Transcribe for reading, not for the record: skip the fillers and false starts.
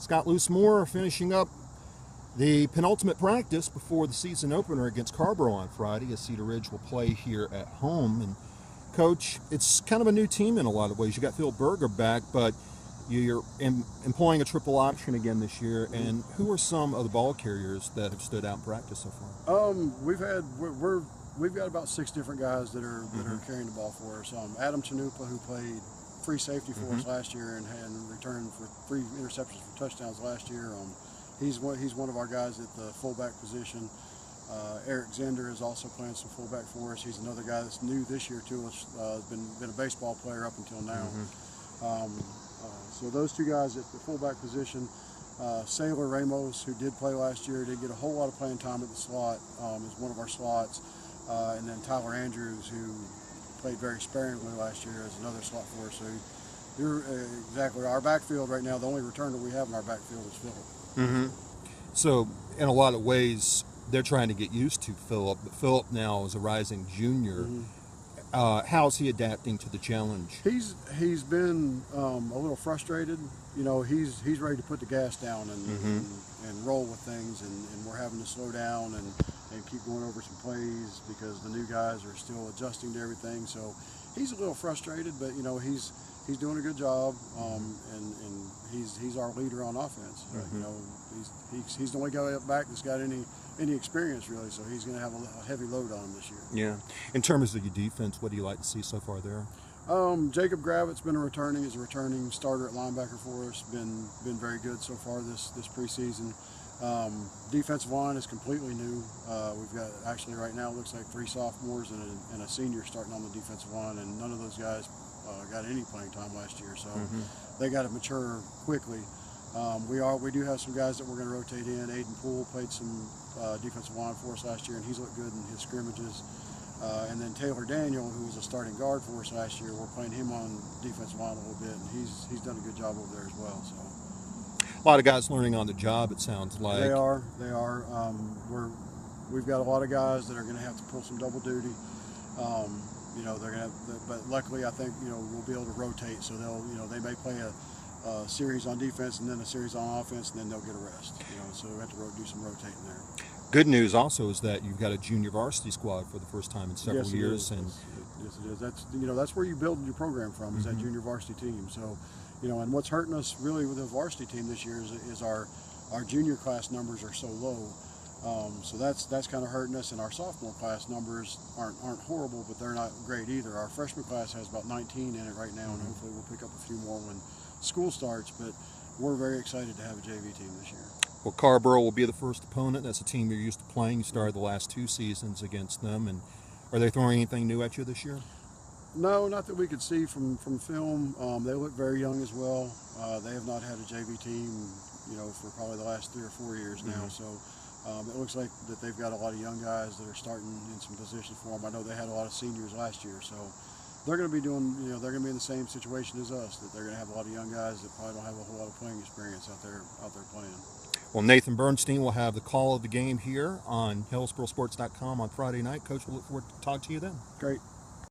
Scott Loosemore finishing up the penultimate practice before the season opener against Carrboro on Friday, as Cedar Ridge will play here at home. And Coach, it's kind of a new team in a lot of ways. You got Phil Berger back, but you're employing a triple option again this year. And who are some of the ball carriers that have stood out in practice so far? We've got about 6 different guys that are carrying the ball for us. Adam Chanupa, who played free safety for us last year and returned for 3 interceptions for touchdowns last year. He's one of our guys at the fullback position. Eric Zender is also playing some fullback for us. He's another guy that's new this year to us. Been a baseball player up until now. So those 2 guys at the fullback position. Sailor Ramos, who did play last year, did get a whole lot of playing time at the slot, is one of our slots. And then Tyler Andrews, who played very sparingly last year, is another slot for us. So you're exactly our backfield right now. The only returner we have in our backfield is Philip. So in a lot of ways, they're trying to get used to Philip, but Philip now is a rising junior. How's he adapting to the challenge? He's been a little frustrated. You know, he's ready to put the gas down and roll with things, and we're having to slow down and keep going over some plays because the new guys are still adjusting to everything. So he's a little frustrated, but you know, he's doing a good job, and he's our leader on offense. You know, he's the only guy up back that's got any experience really, so he's going to have a heavy load on him this year. Yeah. In terms of your defense, what do you like to see so far there? Jacob Gravitt's been a returning starter at linebacker for us. Been very good so far this preseason. Defensive line is completely new. We've got actually right now it looks like 3 sophomores and a senior starting on the defensive line, and none of those guys got any playing time last year, so they got to mature quickly. We do have some guys that we're going to rotate in. Aiden Poole played some defensive line for us last year, and he's looked good in his scrimmages. And then Taylor Daniel, who was a starting guard for us last year, we're playing him on defensive line a little bit, and he's done a good job over there as well. So a lot of guys learning on the job, it sounds like. They are. We've got a lot of guys that are going to have to pull some double duty. You know, they're going to but luckily I think, you know, we'll be able to rotate, so they may play a series on defense and then a series on offense, and then they'll get a rest. You know, so we have to do some rotating there. Good news also is that you've got a junior varsity squad for the first time in several years. Yes, it is. That's where you build your program from, is that junior varsity team. So, you know, and what's hurting us really with the varsity team this year is our junior class numbers are so low. So that's kind of hurting us, and our sophomore class numbers aren't horrible, but they're not great either. Our freshman class has about 19 in it right now, and hopefully we'll pick up a few more when school starts. But we're very excited to have a JV team this year. Well, Carrboro will be the first opponent. That's a team you're used to playing. You started the last 2 seasons against them. And are they throwing anything new at you this year? No, not that we could see from film. They look very young as well. They have not had a JV team, you know, for probably the last 3 or 4 years now. So it looks like that they've got a lot of young guys that are starting in some positions for them. I know they had a lot of seniors last year, so they're going to be doing, you know, they're going to be in the same situation as us, that they're going to have a lot of young guys that probably don't have a whole lot of playing experience out there playing. Well, Nathan Bernstein will have the call of the game here on HillsboroSports.com on Friday night. Coach, we'll look forward to talking to you then. Great.